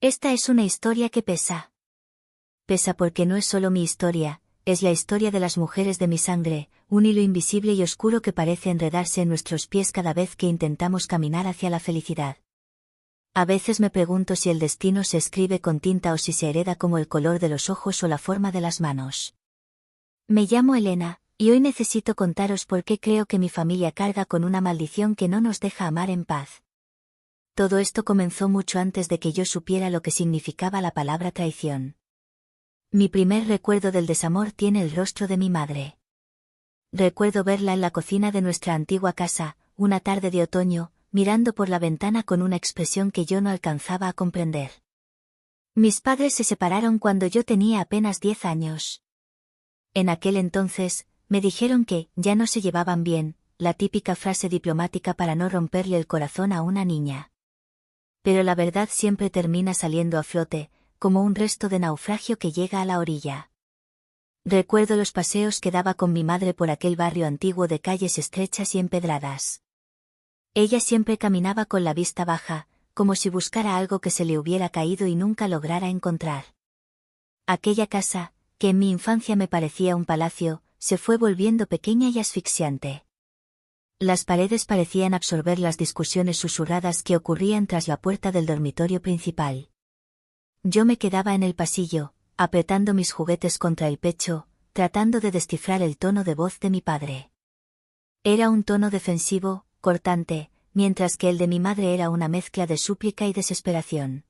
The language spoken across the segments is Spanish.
Esta es una historia que pesa. Pesa porque no es solo mi historia, es la historia de las mujeres de mi sangre, un hilo invisible y oscuro que parece enredarse en nuestros pies cada vez que intentamos caminar hacia la felicidad. A veces me pregunto si el destino se escribe con tinta o si se hereda como el color de los ojos o la forma de las manos. Me llamo Elena, y hoy necesito contaros por qué creo que mi familia carga con una maldición que no nos deja amar en paz. Todo esto comenzó mucho antes de que yo supiera lo que significaba la palabra traición. Mi primer recuerdo del desamor tiene el rostro de mi madre. Recuerdo verla en la cocina de nuestra antigua casa, una tarde de otoño, mirando por la ventana con una expresión que yo no alcanzaba a comprender. Mis padres se separaron cuando yo tenía apenas 10 años. En aquel entonces, me dijeron que ya no se llevaban bien, la típica frase diplomática para no romperle el corazón a una niña. Pero la verdad siempre termina saliendo a flote, como un resto de naufragio que llega a la orilla. Recuerdo los paseos que daba con mi madre por aquel barrio antiguo de calles estrechas y empedradas. Ella siempre caminaba con la vista baja, como si buscara algo que se le hubiera caído y nunca lograra encontrar. Aquella casa, que en mi infancia me parecía un palacio, se fue volviendo pequeña y asfixiante. Las paredes parecían absorber las discusiones susurradas que ocurrían tras la puerta del dormitorio principal. Yo me quedaba en el pasillo, apretando mis juguetes contra el pecho, tratando de descifrar el tono de voz de mi padre. Era un tono defensivo, cortante, mientras que el de mi madre era una mezcla de súplica y desesperación.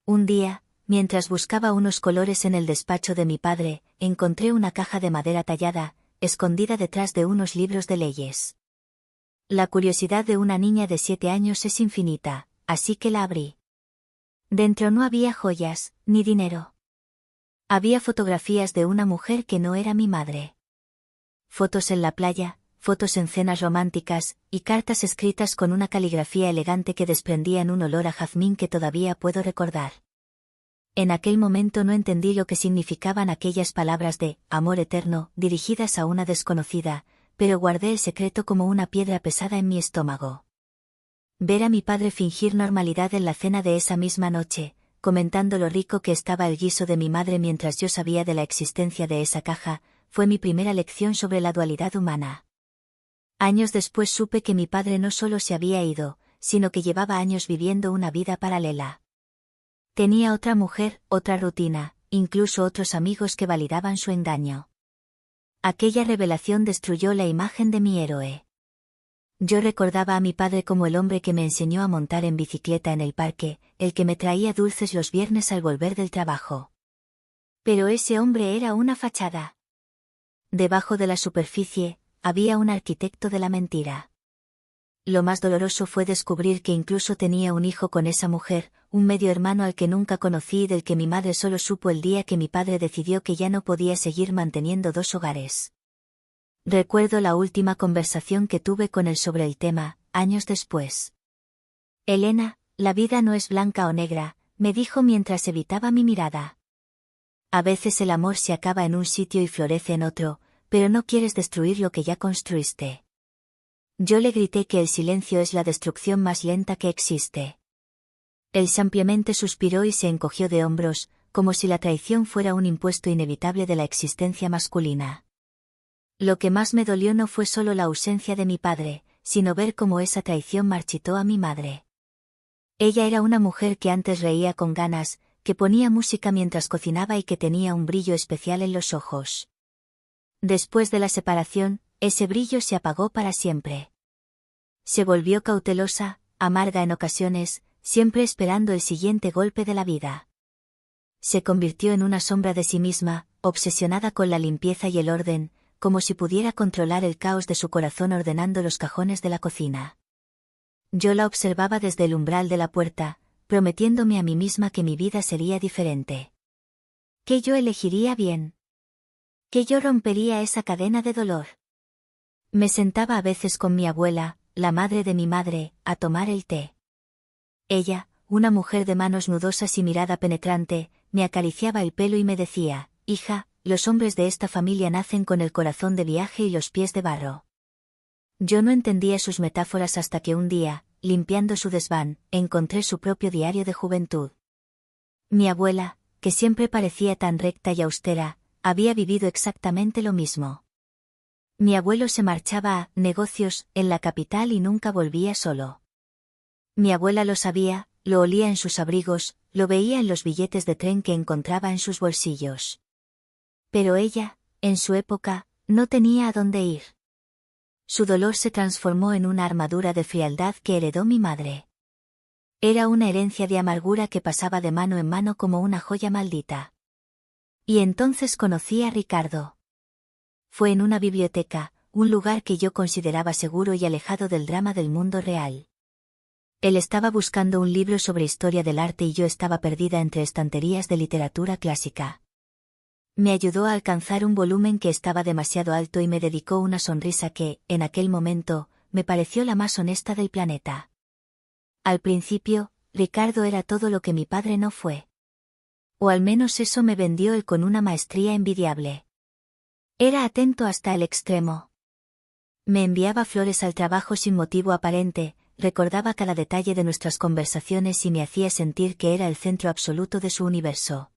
Un día, mientras buscaba unos colores en el despacho de mi padre, encontré una caja de madera tallada, escondida detrás de unos libros de leyes. La curiosidad de una niña de 7 años es infinita, así que la abrí. Dentro no había joyas, ni dinero. Había fotografías de una mujer que no era mi madre. Fotos en la playa, fotos en cenas románticas, y cartas escritas con una caligrafía elegante que desprendían un olor a jazmín que todavía puedo recordar. En aquel momento no entendí lo que significaban aquellas palabras de amor eterno, dirigidas a una desconocida, pero guardé el secreto como una piedra pesada en mi estómago. Ver a mi padre fingir normalidad en la cena de esa misma noche, comentando lo rico que estaba el guiso de mi madre mientras yo sabía de la existencia de esa caja, fue mi primera lección sobre la dualidad humana. Años después supe que mi padre no solo se había ido, sino que llevaba años viviendo una vida paralela. Tenía otra mujer, otra rutina, incluso otros amigos que validaban su engaño. Aquella revelación destruyó la imagen de mi héroe. Yo recordaba a mi padre como el hombre que me enseñó a montar en bicicleta en el parque, el que me traía dulces los viernes al volver del trabajo. Pero ese hombre era una fachada. Debajo de la superficie, había un arquitecto de la mentira. Lo más doloroso fue descubrir que incluso tenía un hijo con esa mujer, un medio hermano al que nunca conocí y del que mi madre solo supo el día que mi padre decidió que ya no podía seguir manteniendo 2 hogares. Recuerdo la última conversación que tuve con él sobre el tema, años después. Elena, la vida no es blanca o negra, me dijo mientras evitaba mi mirada. A veces el amor se acaba en un sitio y florece en otro, pero no quieres destruir lo que ya construiste. Yo le grité que el silencio es la destrucción más lenta que existe. Él ampliamente suspiró y se encogió de hombros, como si la traición fuera un impuesto inevitable de la existencia masculina. Lo que más me dolió no fue solo la ausencia de mi padre, sino ver cómo esa traición marchitó a mi madre. Ella era una mujer que antes reía con ganas, que ponía música mientras cocinaba y que tenía un brillo especial en los ojos. Después de la separación, ese brillo se apagó para siempre. Se volvió cautelosa, amarga en ocasiones, siempre esperando el siguiente golpe de la vida. Se convirtió en una sombra de sí misma, obsesionada con la limpieza y el orden, como si pudiera controlar el caos de su corazón ordenando los cajones de la cocina. Yo la observaba desde el umbral de la puerta, prometiéndome a mí misma que mi vida sería diferente. Que yo elegiría bien. Que yo rompería esa cadena de dolor. Me sentaba a veces con mi abuela, la madre de mi madre, a tomar el té. Ella, una mujer de manos nudosas y mirada penetrante, me acariciaba el pelo y me decía, hija, los hombres de esta familia nacen con el corazón de viaje y los pies de barro. Yo no entendía sus metáforas hasta que un día, limpiando su desván, encontré su propio diario de juventud. Mi abuela, que siempre parecía tan recta y austera, había vivido exactamente lo mismo. Mi abuelo se marchaba a negocios en la capital y nunca volvía solo. Mi abuela lo sabía, lo olía en sus abrigos, lo veía en los billetes de tren que encontraba en sus bolsillos. Pero ella, en su época, no tenía a dónde ir. Su dolor se transformó en una armadura de frialdad que heredó mi madre. Era una herencia de amargura que pasaba de mano en mano como una joya maldita. Y entonces conocí a Ricardo. Fue en una biblioteca, un lugar que yo consideraba seguro y alejado del drama del mundo real. Él estaba buscando un libro sobre historia del arte y yo estaba perdida entre estanterías de literatura clásica. Me ayudó a alcanzar un volumen que estaba demasiado alto y me dedicó una sonrisa que, en aquel momento, me pareció la más honesta del planeta. Al principio, Ricardo era todo lo que mi padre no fue. O al menos eso me vendió él con una maestría envidiable. Era atento hasta el extremo. Me enviaba flores al trabajo sin motivo aparente, recordaba cada detalle de nuestras conversaciones y me hacía sentir que era el centro absoluto de su universo.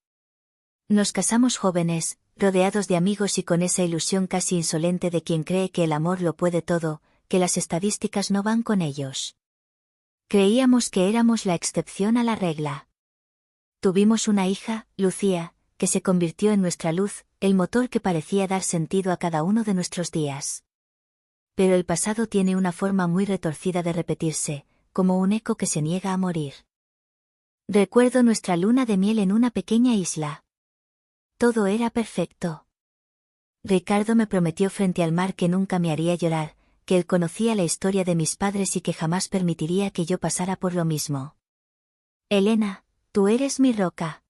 Nos casamos jóvenes, rodeados de amigos y con esa ilusión casi insolente de quien cree que el amor lo puede todo, que las estadísticas no van con ellos. Creíamos que éramos la excepción a la regla. Tuvimos una hija, Lucía, que se convirtió en nuestra luz, el motor que parecía dar sentido a cada uno de nuestros días. Pero el pasado tiene una forma muy retorcida de repetirse, como un eco que se niega a morir. Recuerdo nuestra luna de miel en una pequeña isla. Todo era perfecto. Ricardo me prometió frente al mar que nunca me haría llorar, que él conocía la historia de mis padres y que jamás permitiría que yo pasara por lo mismo. Elena, tú eres mi roca.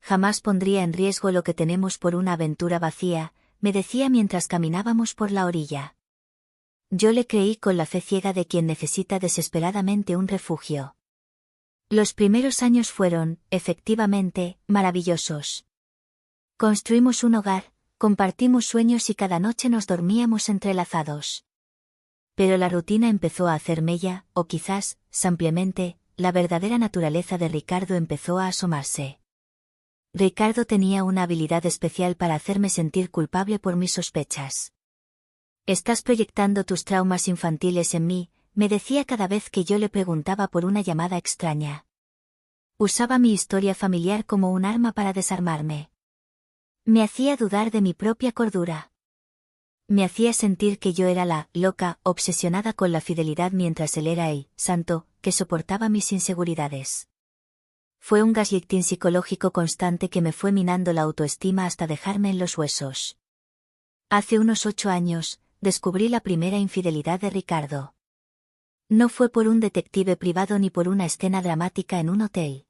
Jamás pondría en riesgo lo que tenemos por una aventura vacía, me decía mientras caminábamos por la orilla. Yo le creí con la fe ciega de quien necesita desesperadamente un refugio. Los primeros años fueron, efectivamente, maravillosos. Construimos un hogar, compartimos sueños y cada noche nos dormíamos entrelazados. Pero la rutina empezó a hacer mella, o quizás, simplemente, la verdadera naturaleza de Ricardo empezó a asomarse. Ricardo tenía una habilidad especial para hacerme sentir culpable por mis sospechas. Estás proyectando tus traumas infantiles en mí, me decía cada vez que yo le preguntaba por una llamada extraña. Usaba mi historia familiar como un arma para desarmarme. Me hacía dudar de mi propia cordura. Me hacía sentir que yo era la loca, obsesionada con la fidelidad mientras él era el santo, que soportaba mis inseguridades. Fue un gaslighting psicológico constante que me fue minando la autoestima hasta dejarme en los huesos. Hace unos 8 años, descubrí la primera infidelidad de Ricardo. No fue por un detective privado ni por una escena dramática en un hotel.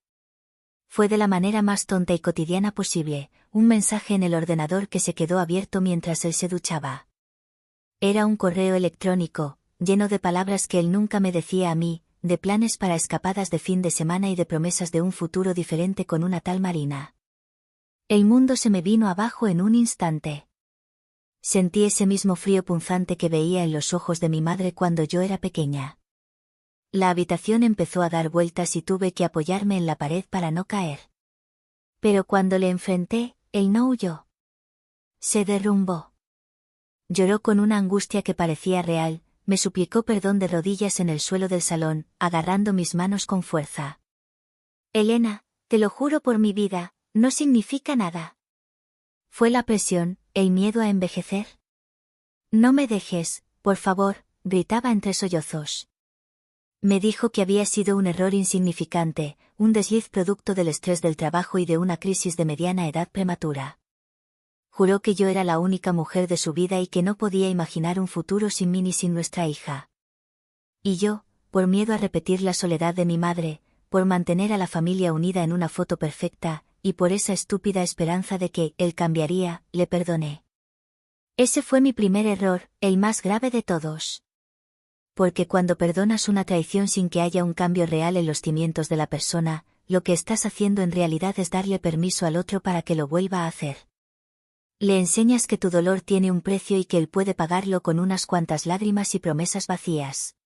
Fue de la manera más tonta y cotidiana posible, un mensaje en el ordenador que se quedó abierto mientras él se duchaba. Era un correo electrónico, lleno de palabras que él nunca me decía a mí, de planes para escapadas de fin de semana y de promesas de un futuro diferente con una tal Marina. El mundo se me vino abajo en un instante. Sentí ese mismo frío punzante que veía en los ojos de mi madre cuando yo era pequeña. La habitación empezó a dar vueltas y tuve que apoyarme en la pared para no caer. Pero cuando le enfrenté, él no huyó. Se derrumbó. Lloró con una angustia que parecía real, me suplicó perdón de rodillas en el suelo del salón, agarrando mis manos con fuerza. Elena, te lo juro por mi vida, no significa nada. Fue la presión, el miedo a envejecer. No me dejes, por favor, gritaba entre sollozos. Me dijo que había sido un error insignificante, un desliz producto del estrés del trabajo y de una crisis de mediana edad prematura. Juró que yo era la única mujer de su vida y que no podía imaginar un futuro sin mí ni sin nuestra hija. Y yo, por miedo a repetir la soledad de mi madre, por mantener a la familia unida en una foto perfecta, y por esa estúpida esperanza de que él cambiaría, le perdoné. Ese fue mi primer error, el más grave de todos. Porque cuando perdonas una traición sin que haya un cambio real en los cimientos de la persona, lo que estás haciendo en realidad es darle permiso al otro para que lo vuelva a hacer. Le enseñas que tu dolor tiene un precio y que él puede pagarlo con unas cuantas lágrimas y promesas vacías.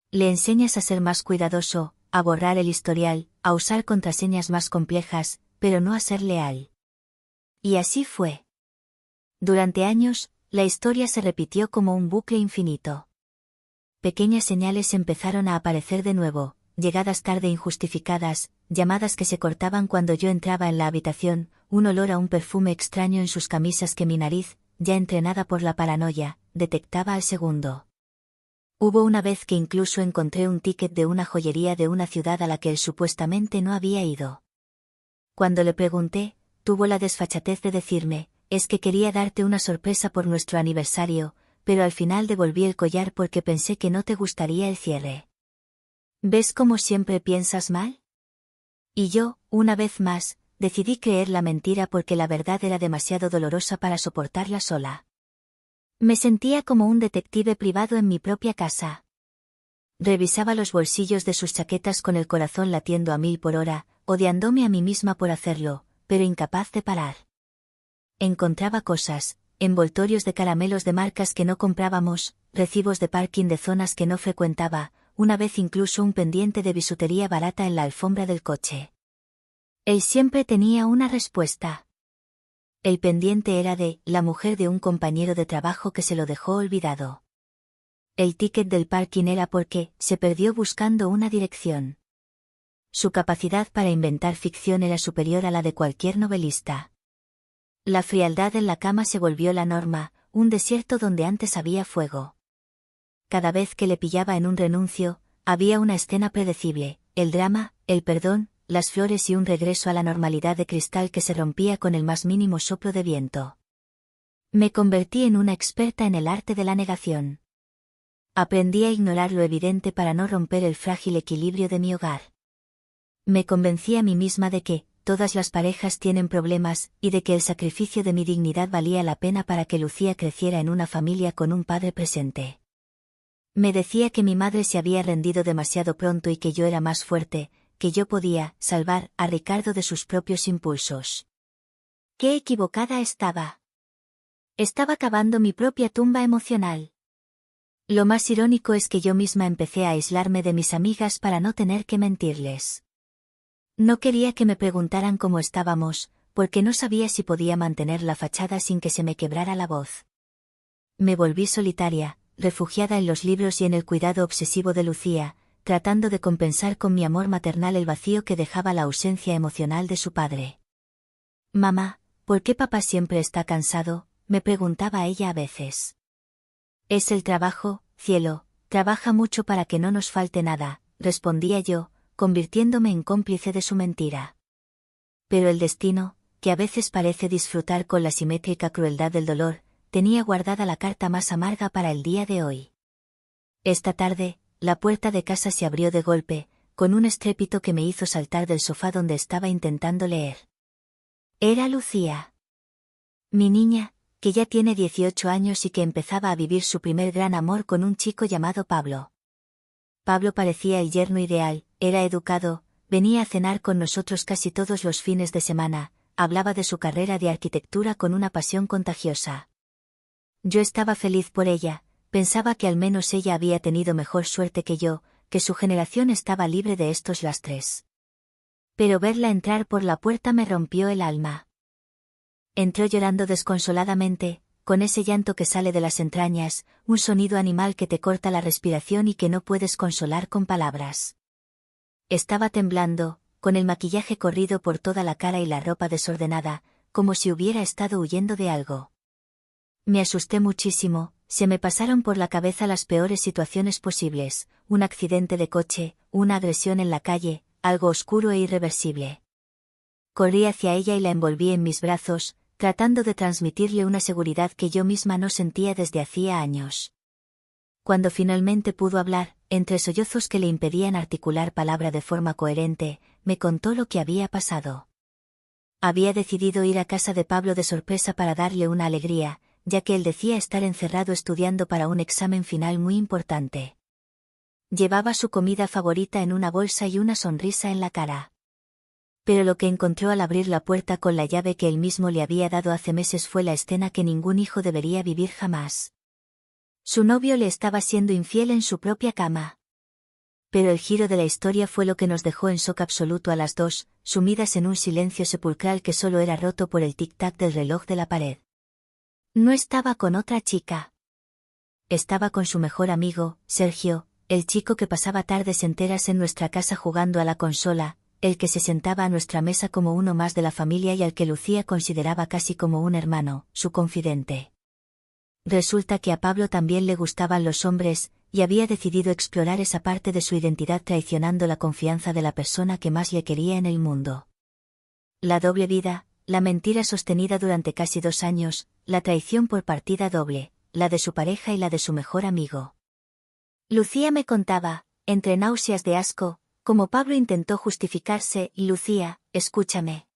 Le enseñas a ser más cuidadoso, a borrar el historial, a usar contraseñas más complejas, pero no a ser leal. Y así fue. Durante años, la historia se repitió como un bucle infinito. Pequeñas señales empezaron a aparecer de nuevo, llegadas tarde injustificadas, llamadas que se cortaban cuando yo entraba en la habitación, un olor a un perfume extraño en sus camisas que mi nariz, ya entrenada por la paranoia, detectaba al segundo. Hubo una vez que incluso encontré un ticket de una joyería de una ciudad a la que él supuestamente no había ido. Cuando le pregunté, tuvo la desfachatez de decirme, es que quería darte una sorpresa por nuestro aniversario, pero al final devolví el collar porque pensé que no te gustaría el cierre. ¿Ves cómo siempre piensas mal? Y yo, una vez más, decidí creer la mentira porque la verdad era demasiado dolorosa para soportarla sola. Me sentía como un detective privado en mi propia casa. Revisaba los bolsillos de sus chaquetas con el corazón latiendo a 1000 por hora, odiándome a mí misma por hacerlo, pero incapaz de parar. Encontraba cosas, envoltorios de caramelos de marcas que no comprábamos, recibos de parking de zonas que no frecuentaba, una vez incluso un pendiente de bisutería barata en la alfombra del coche. Él siempre tenía una respuesta. El pendiente era de la mujer de un compañero de trabajo que se lo dejó olvidado. El ticket del parking era porque se perdió buscando una dirección. Su capacidad para inventar ficción era superior a la de cualquier novelista. La frialdad en la cama se volvió la norma, un desierto donde antes había fuego. Cada vez que le pillaba en un renuncio, había una escena predecible, el drama, el perdón, las flores y un regreso a la normalidad de cristal que se rompía con el más mínimo soplo de viento. Me convertí en una experta en el arte de la negación. Aprendí a ignorar lo evidente para no romper el frágil equilibrio de mi hogar. Me convencí a mí misma de que, todas las parejas tienen problemas, y de que el sacrificio de mi dignidad valía la pena para que Lucía creciera en una familia con un padre presente. Me decía que mi madre se había rendido demasiado pronto y que yo era más fuerte, que yo podía salvar a Ricardo de sus propios impulsos. ¡Qué equivocada estaba! Estaba cavando mi propia tumba emocional. Lo más irónico es que yo misma empecé a aislarme de mis amigas para no tener que mentirles. No quería que me preguntaran cómo estábamos, porque no sabía si podía mantener la fachada sin que se me quebrara la voz. Me volví solitaria, refugiada en los libros y en el cuidado obsesivo de Lucía, tratando de compensar con mi amor maternal el vacío que dejaba la ausencia emocional de su padre. Mamá, ¿por qué papá siempre está cansado?, me preguntaba ella a veces. Es el trabajo, cielo, trabaja mucho para que no nos falte nada, respondía yo, convirtiéndome en cómplice de su mentira. Pero el destino, que a veces parece disfrutar con la simétrica crueldad del dolor, tenía guardada la carta más amarga para el día de hoy. Esta tarde, la puerta de casa se abrió de golpe, con un estrépito que me hizo saltar del sofá donde estaba intentando leer. Era Lucía. Mi niña, que ya tiene 18 años y que empezaba a vivir su primer gran amor con un chico llamado Pablo. Pablo parecía el yerno ideal, era educado, venía a cenar con nosotros casi todos los fines de semana, hablaba de su carrera de arquitectura con una pasión contagiosa. Yo estaba feliz por ella, pensaba que al menos ella había tenido mejor suerte que yo, que su generación estaba libre de estos lastres. Pero verla entrar por la puerta me rompió el alma. Entró llorando desconsoladamente, con ese llanto que sale de las entrañas, un sonido animal que te corta la respiración y que no puedes consolar con palabras. Estaba temblando, con el maquillaje corrido por toda la cara y la ropa desordenada, como si hubiera estado huyendo de algo. Me asusté muchísimo, se me pasaron por la cabeza las peores situaciones posibles, un accidente de coche, una agresión en la calle, algo oscuro e irreversible. Corrí hacia ella y la envolví en mis brazos, tratando de transmitirle una seguridad que yo misma no sentía desde hacía años. Cuando finalmente pudo hablar, entre sollozos que le impedían articular palabra de forma coherente, me contó lo que había pasado. Había decidido ir a casa de Pablo de sorpresa para darle una alegría, ya que él decía estar encerrado estudiando para un examen final muy importante. Llevaba su comida favorita en una bolsa y una sonrisa en la cara. Pero lo que encontró al abrir la puerta con la llave que él mismo le había dado hace meses fue la escena que ningún hijo debería vivir jamás. Su novio le estaba siendo infiel en su propia cama. Pero el giro de la historia fue lo que nos dejó en shock absoluto a las dos, sumidas en un silencio sepulcral que solo era roto por el tic-tac del reloj de la pared. No estaba con otra chica. Estaba con su mejor amigo, Sergio, el chico que pasaba tardes enteras en nuestra casa jugando a la consola, el que se sentaba a nuestra mesa como uno más de la familia y al que Lucía consideraba casi como un hermano, su confidente. Resulta que a Pablo también le gustaban los hombres, y había decidido explorar esa parte de su identidad traicionando la confianza de la persona que más le quería en el mundo. La doble vida, la mentira sostenida durante casi 2 años, la traición por partida doble, la de su pareja y la de su mejor amigo. Lucía me contaba, entre náuseas de asco, cómo Pablo intentó justificarse y Lucía, escúchame.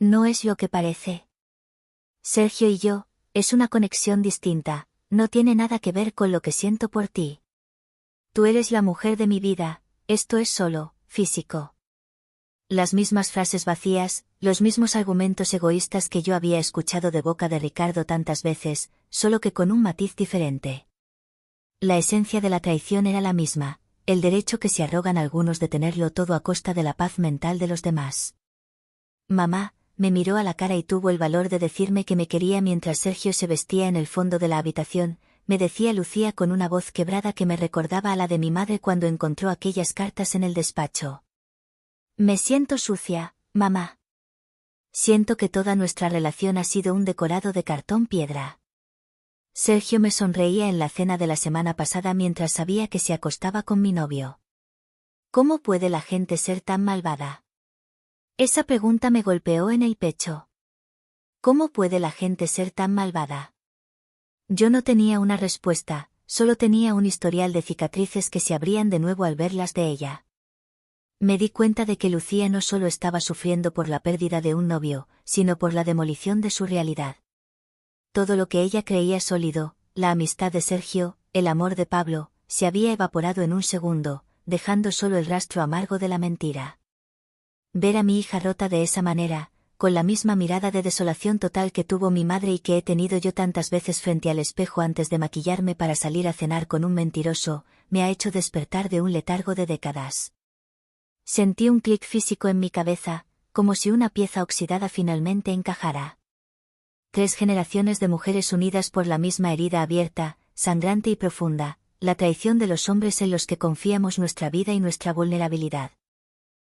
No es lo que parece. Sergio y yo, es una conexión distinta, no tiene nada que ver con lo que siento por ti. Tú eres la mujer de mi vida, esto es solo, físico. Las mismas frases vacías, los mismos argumentos egoístas que yo había escuchado de boca de Ricardo tantas veces, solo que con un matiz diferente. La esencia de la traición era la misma, el derecho que se arrogan algunos de tenerlo todo a costa de la paz mental de los demás. Mamá, me miró a la cara y tuvo el valor de decirme que me quería mientras Sergio se vestía en el fondo de la habitación, me decía Lucía con una voz quebrada que me recordaba a la de mi madre cuando encontró aquellas cartas en el despacho. Me siento sucia, mamá. Siento que toda nuestra relación ha sido un decorado de cartón piedra. Sergio me sonreía en la cena de la semana pasada mientras sabía que se acostaba con mi novio. ¿Cómo puede la gente ser tan malvada? Esa pregunta me golpeó en el pecho. ¿Cómo puede la gente ser tan malvada? Yo no tenía una respuesta, solo tenía un historial de cicatrices que se abrían de nuevo al verlas de ella. Me di cuenta de que Lucía no solo estaba sufriendo por la pérdida de un novio, sino por la demolición de su realidad. Todo lo que ella creía sólido, la amistad de Sergio, el amor de Pablo, se había evaporado en un segundo, dejando solo el rastro amargo de la mentira. Ver a mi hija rota de esa manera, con la misma mirada de desolación total que tuvo mi madre y que he tenido yo tantas veces frente al espejo antes de maquillarme para salir a cenar con un mentiroso, me ha hecho despertar de un letargo de décadas. Sentí un clic físico en mi cabeza, como si una pieza oxidada finalmente encajara. 3 generaciones de mujeres unidas por la misma herida abierta, sangrante y profunda, la traición de los hombres en los que confiamos nuestra vida y nuestra vulnerabilidad.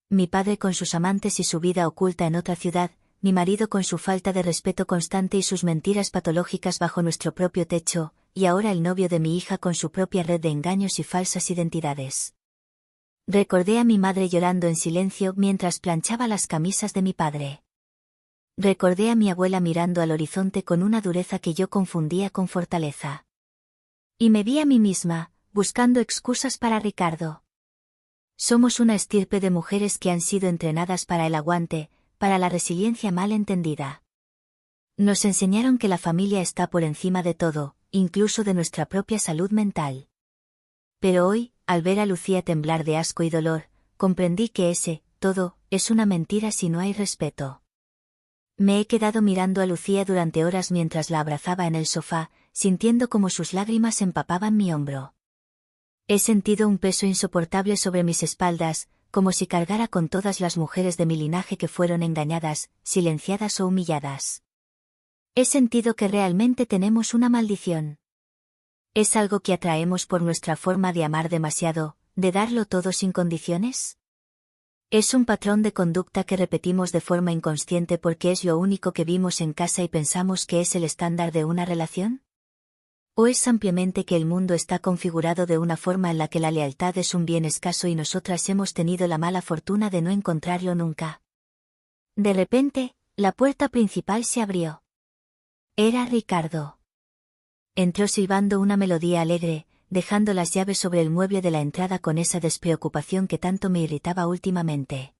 Mi padre con sus amantes y su vida oculta en otra ciudad, mi marido con su falta de respeto constante y sus mentiras patológicas bajo nuestro propio techo, y ahora el novio de mi hija con su propia red de engaños y falsas identidades. Recordé a mi madre llorando en silencio mientras planchaba las camisas de mi padre. Recordé a mi abuela mirando al horizonte con una dureza que yo confundía con fortaleza. Y me vi a mí misma, buscando excusas para Ricardo. Somos una estirpe de mujeres que han sido entrenadas para el aguante, para la resiliencia mal entendida. Nos enseñaron que la familia está por encima de todo, incluso de nuestra propia salud mental. Pero hoy, al ver a Lucía temblar de asco y dolor, comprendí que ese todo es una mentira si no hay respeto. Me he quedado mirando a Lucía durante horas mientras la abrazaba en el sofá, sintiendo como sus lágrimas empapaban mi hombro. He sentido un peso insoportable sobre mis espaldas, como si cargara con todas las mujeres de mi linaje que fueron engañadas, silenciadas o humilladas. He sentido que realmente tenemos una maldición. ¿Es algo que atraemos por nuestra forma de amar demasiado, de darlo todo sin condiciones? ¿Es un patrón de conducta que repetimos de forma inconsciente porque es lo único que vimos en casa y pensamos que es el estándar de una relación? ¿O es simplemente que el mundo está configurado de una forma en la que la lealtad es un bien escaso y nosotras hemos tenido la mala fortuna de no encontrarlo nunca? De repente, la puerta principal se abrió. Era Ricardo. Entró silbando una melodía alegre, dejando las llaves sobre el mueble de la entrada con esa despreocupación que tanto me irritaba últimamente.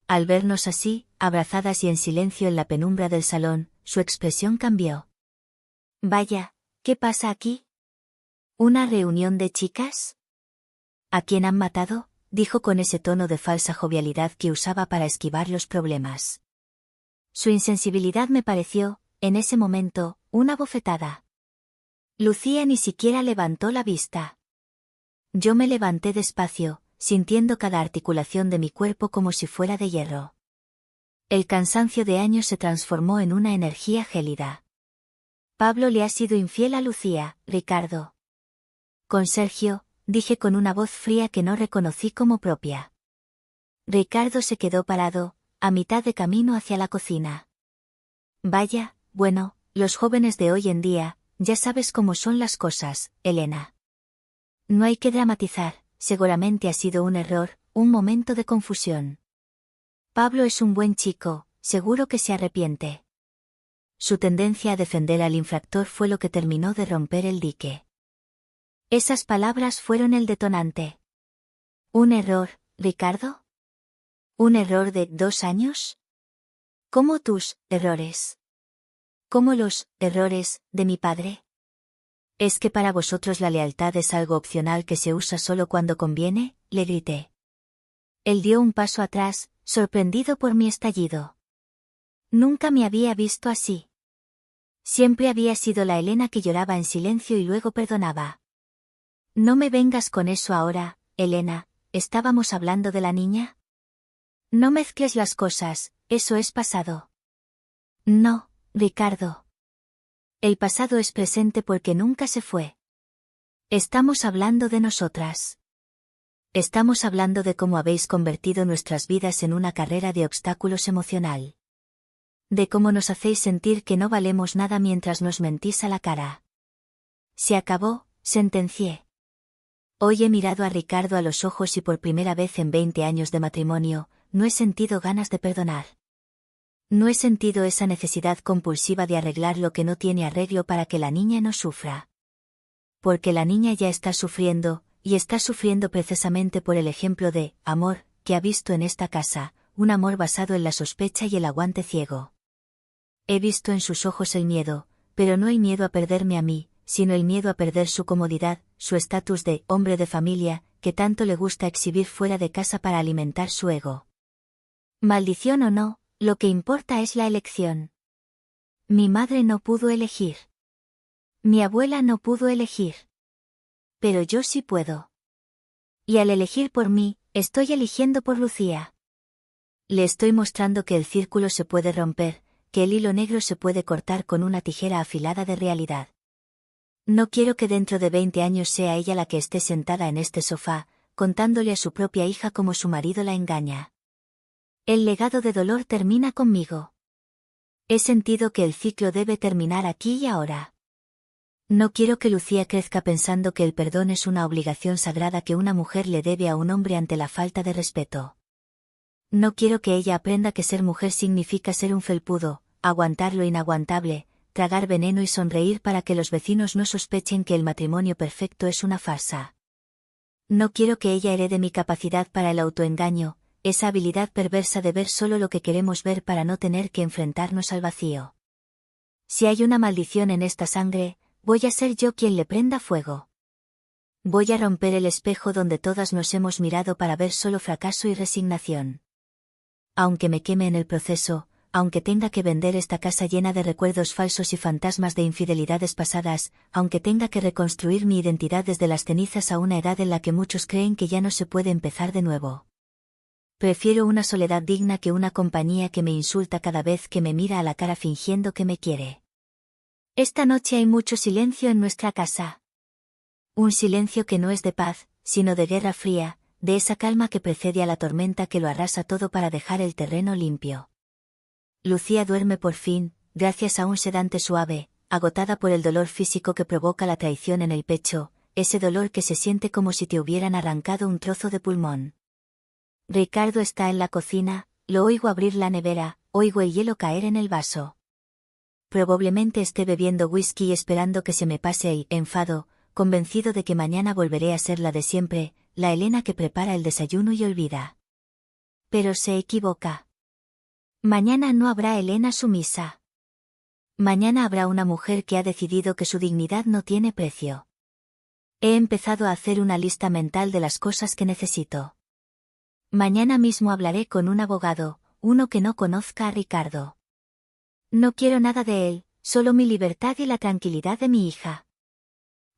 Al vernos así, abrazadas y en silencio en la penumbra del salón, su expresión cambió. Vaya, ¿qué pasa aquí? ¿Una reunión de chicas? ¿A quién han matado?, dijo con ese tono de falsa jovialidad que usaba para esquivar los problemas. Su insensibilidad me pareció, en ese momento, una bofetada. Lucía ni siquiera levantó la vista. Yo me levanté despacio, sintiendo cada articulación de mi cuerpo como si fuera de hierro. El cansancio de años se transformó en una energía gélida. Pablo le ha sido infiel a Lucía, Ricardo. Con Sergio, dije con una voz fría que no reconocí como propia. Ricardo se quedó parado, a mitad de camino hacia la cocina. Vaya, bueno, los jóvenes de hoy en día, ya sabes cómo son las cosas, Elena. No hay que dramatizar, seguramente ha sido un error, un momento de confusión. Pablo es un buen chico, seguro que se arrepiente. Su tendencia a defender al infractor fue lo que terminó de romper el dique. Esas palabras fueron el detonante. ¿Un error, Ricardo? ¿Un error de 2 años? ¿Cómo tus errores? ¿Cómo los errores de mi padre? ¿Es que para vosotros la lealtad es algo opcional que se usa solo cuando conviene?, le grité. Él dio un paso atrás, sorprendido por mi estallido. Nunca me había visto así. Siempre había sido la Elena que lloraba en silencio y luego perdonaba. No me vengas con eso ahora, Elena, ¿estábamos hablando de la niña? No mezcles las cosas, eso es pasado. No, Ricardo. El pasado es presente porque nunca se fue. Estamos hablando de nosotras. Estamos hablando de cómo habéis convertido nuestras vidas en una carrera de obstáculos emocional. De cómo nos hacéis sentir que no valemos nada mientras nos mentís a la cara. Se acabó, sentencié. Hoy he mirado a Ricardo a los ojos y por primera vez en 20 años de matrimonio, no he sentido ganas de perdonar. No he sentido esa necesidad compulsiva de arreglar lo que no tiene arreglo para que la niña no sufra. Porque la niña ya está sufriendo, y está sufriendo precisamente por el ejemplo de amor que ha visto en esta casa, un amor basado en la sospecha y el aguante ciego. He visto en sus ojos el miedo, pero no el miedo a perderme a mí, sino el miedo a perder su comodidad, su estatus de hombre de familia, que tanto le gusta exhibir fuera de casa para alimentar su ego. Maldición o no, lo que importa es la elección. Mi madre no pudo elegir. Mi abuela no pudo elegir. Pero yo sí puedo. Y al elegir por mí, estoy eligiendo por Lucía. Le estoy mostrando que el círculo se puede romper, que el hilo negro se puede cortar con una tijera afilada de realidad. No quiero que dentro de 20 años sea ella la que esté sentada en este sofá, contándole a su propia hija cómo su marido la engaña. El legado de dolor termina conmigo. He sentido que el ciclo debe terminar aquí y ahora. No quiero que Lucía crezca pensando que el perdón es una obligación sagrada que una mujer le debe a un hombre ante la falta de respeto. No quiero que ella aprenda que ser mujer significa ser un felpudo, aguantar lo inaguantable, tragar veneno y sonreír para que los vecinos no sospechen que el matrimonio perfecto es una farsa. No quiero que ella herede mi capacidad para el autoengaño, esa habilidad perversa de ver solo lo que queremos ver para no tener que enfrentarnos al vacío. Si hay una maldición en esta sangre, voy a ser yo quien le prenda fuego. Voy a romper el espejo donde todas nos hemos mirado para ver solo fracaso y resignación. Aunque me queme en el proceso, aunque tenga que vender esta casa llena de recuerdos falsos y fantasmas de infidelidades pasadas, aunque tenga que reconstruir mi identidad desde las cenizas a una edad en la que muchos creen que ya no se puede empezar de nuevo. Prefiero una soledad digna que una compañía que me insulta cada vez que me mira a la cara fingiendo que me quiere. Esta noche hay mucho silencio en nuestra casa. Un silencio que no es de paz, sino de guerra fría, de esa calma que precede a la tormenta que lo arrasa todo para dejar el terreno limpio. Lucía duerme por fin, gracias a un sedante suave, agotada por el dolor físico que provoca la traición en el pecho, ese dolor que se siente como si te hubieran arrancado un trozo de pulmón. Ricardo está en la cocina, lo oigo abrir la nevera, oigo el hielo caer en el vaso. Probablemente esté bebiendo whisky y esperando que se me pase el enfado, convencido de que mañana volveré a ser la de siempre, la Elena que prepara el desayuno y olvida. Pero se equivoca. Mañana no habrá Elena sumisa. Mañana habrá una mujer que ha decidido que su dignidad no tiene precio. He empezado a hacer una lista mental de las cosas que necesito. Mañana mismo hablaré con un abogado, uno que no conozca a Ricardo. No quiero nada de él, solo mi libertad y la tranquilidad de mi hija.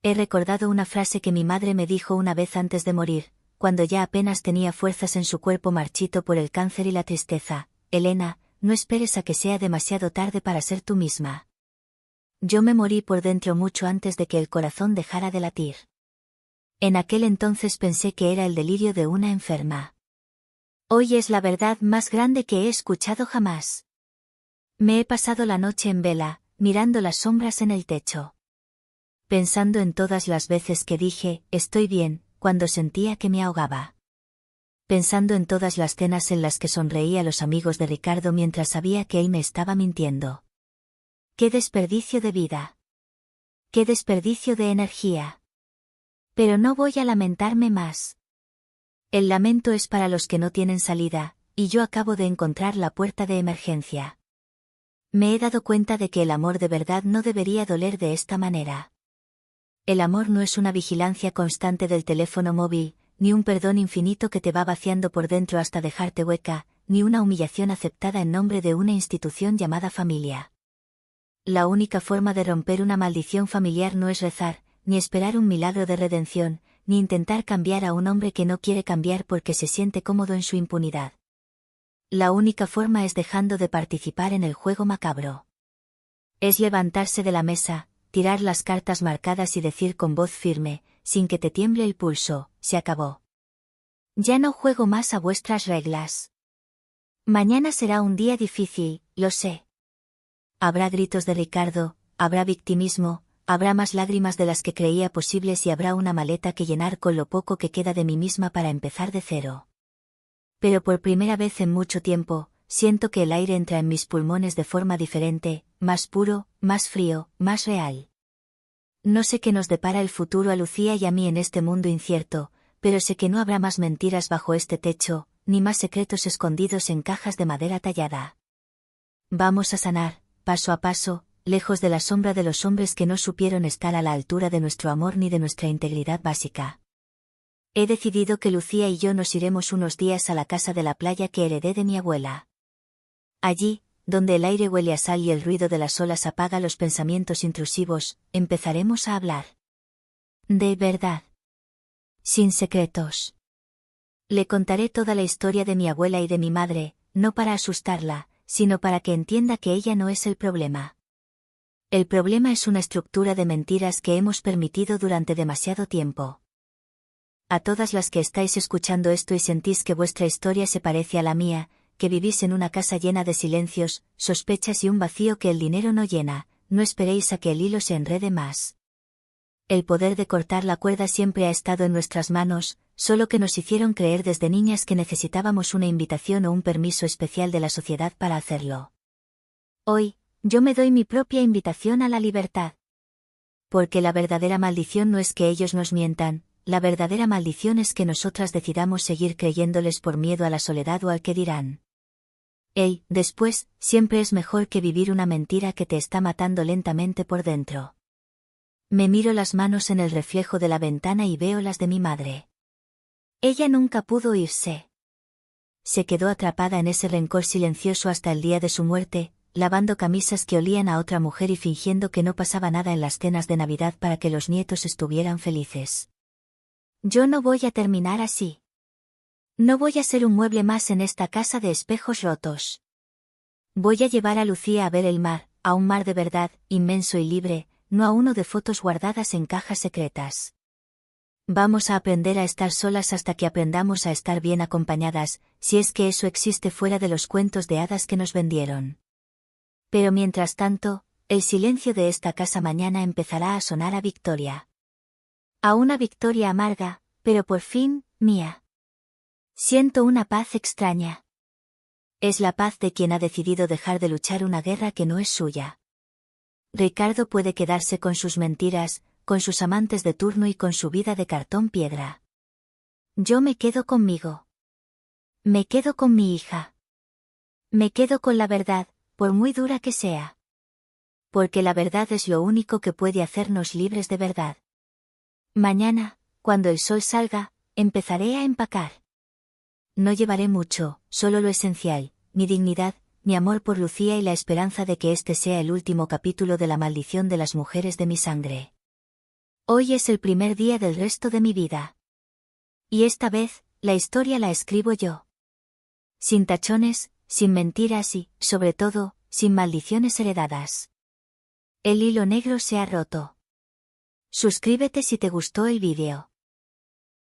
He recordado una frase que mi madre me dijo una vez antes de morir, cuando ya apenas tenía fuerzas en su cuerpo marchito por el cáncer y la tristeza: Elena, no esperes a que sea demasiado tarde para ser tú misma. Yo me morí por dentro mucho antes de que el corazón dejara de latir. En aquel entonces pensé que era el delirio de una enferma. Hoy es la verdad más grande que he escuchado jamás. Me he pasado la noche en vela, mirando las sombras en el techo. Pensando en todas las veces que dije, estoy bien, cuando sentía que me ahogaba. Pensando en todas las cenas en las que sonreía a los amigos de Ricardo mientras sabía que él me estaba mintiendo. ¡Qué desperdicio de vida! ¡Qué desperdicio de energía! Pero no voy a lamentarme más. El lamento es para los que no tienen salida, y yo acabo de encontrar la puerta de emergencia. Me he dado cuenta de que el amor de verdad no debería doler de esta manera. El amor no es una vigilancia constante del teléfono móvil, ni un perdón infinito que te va vaciando por dentro hasta dejarte hueca, ni una humillación aceptada en nombre de una institución llamada familia. La única forma de romper una maldición familiar no es rezar, ni esperar un milagro de redención, ni intentar cambiar a un hombre que no quiere cambiar porque se siente cómodo en su impunidad. La única forma es dejando de participar en el juego macabro. Es levantarse de la mesa, tirar las cartas marcadas y decir con voz firme, sin que te tiemble el pulso: se acabó. Ya no juego más a vuestras reglas. Mañana será un día difícil, lo sé. Habrá gritos de Ricardo, habrá victimismo, habrá más lágrimas de las que creía posibles y habrá una maleta que llenar con lo poco que queda de mí misma para empezar de cero. Pero por primera vez en mucho tiempo, siento que el aire entra en mis pulmones de forma diferente, más puro, más frío, más real. No sé qué nos depara el futuro a Lucía y a mí en este mundo incierto, pero sé que no habrá más mentiras bajo este techo, ni más secretos escondidos en cajas de madera tallada. Vamos a sanar, paso a paso, lejos de la sombra de los hombres que no supieron estar a la altura de nuestro amor ni de nuestra integridad básica. He decidido que Lucía y yo nos iremos unos días a la casa de la playa que heredé de mi abuela. Allí, donde el aire huele a sal y el ruido de las olas apaga los pensamientos intrusivos, empezaremos a hablar. De verdad. Sin secretos. Le contaré toda la historia de mi abuela y de mi madre, no para asustarla, sino para que entienda que ella no es el problema. El problema es una estructura de mentiras que hemos permitido durante demasiado tiempo. A todas las que estáis escuchando esto y sentís que vuestra historia se parece a la mía, que vivís en una casa llena de silencios, sospechas y un vacío que el dinero no llena, no esperéis a que el hilo se enrede más. El poder de cortar la cuerda siempre ha estado en nuestras manos, solo que nos hicieron creer desde niñas que necesitábamos una invitación o un permiso especial de la sociedad para hacerlo. Hoy, yo me doy mi propia invitación a la libertad. Porque la verdadera maldición no es que ellos nos mientan, la verdadera maldición es que nosotras decidamos seguir creyéndoles por miedo a la soledad o al que dirán. Después, siempre es mejor que vivir una mentira que te está matando lentamente por dentro. Me miro las manos en el reflejo de la ventana y veo las de mi madre. Ella nunca pudo irse. Se quedó atrapada en ese rencor silencioso hasta el día de su muerte, lavando camisas que olían a otra mujer y fingiendo que no pasaba nada en las cenas de Navidad para que los nietos estuvieran felices. Yo no voy a terminar así. No voy a ser un mueble más en esta casa de espejos rotos. Voy a llevar a Lucía a ver el mar, a un mar de verdad, inmenso y libre, no a uno de fotos guardadas en cajas secretas. Vamos a aprender a estar solas hasta que aprendamos a estar bien acompañadas, si es que eso existe fuera de los cuentos de hadas que nos vendieron. Pero mientras tanto, el silencio de esta casa mañana empezará a sonar a victoria. A una victoria amarga, pero por fin, mía. Siento una paz extraña. Es la paz de quien ha decidido dejar de luchar una guerra que no es suya. Ricardo puede quedarse con sus mentiras, con sus amantes de turno y con su vida de cartón piedra. Yo me quedo conmigo. Me quedo con mi hija. Me quedo con la verdad, por muy dura que sea. Porque la verdad es lo único que puede hacernos libres de verdad. Mañana, cuando el sol salga, empezaré a empacar. No llevaré mucho, solo lo esencial, mi dignidad, mi amor por Lucía y la esperanza de que este sea el último capítulo de la maldición de las mujeres de mi sangre. Hoy es el primer día del resto de mi vida. Y esta vez, la historia la escribo yo. Sin tachones, sin mentiras y, sobre todo, sin maldiciones heredadas. El hilo negro se ha roto. Suscríbete si te gustó el vídeo.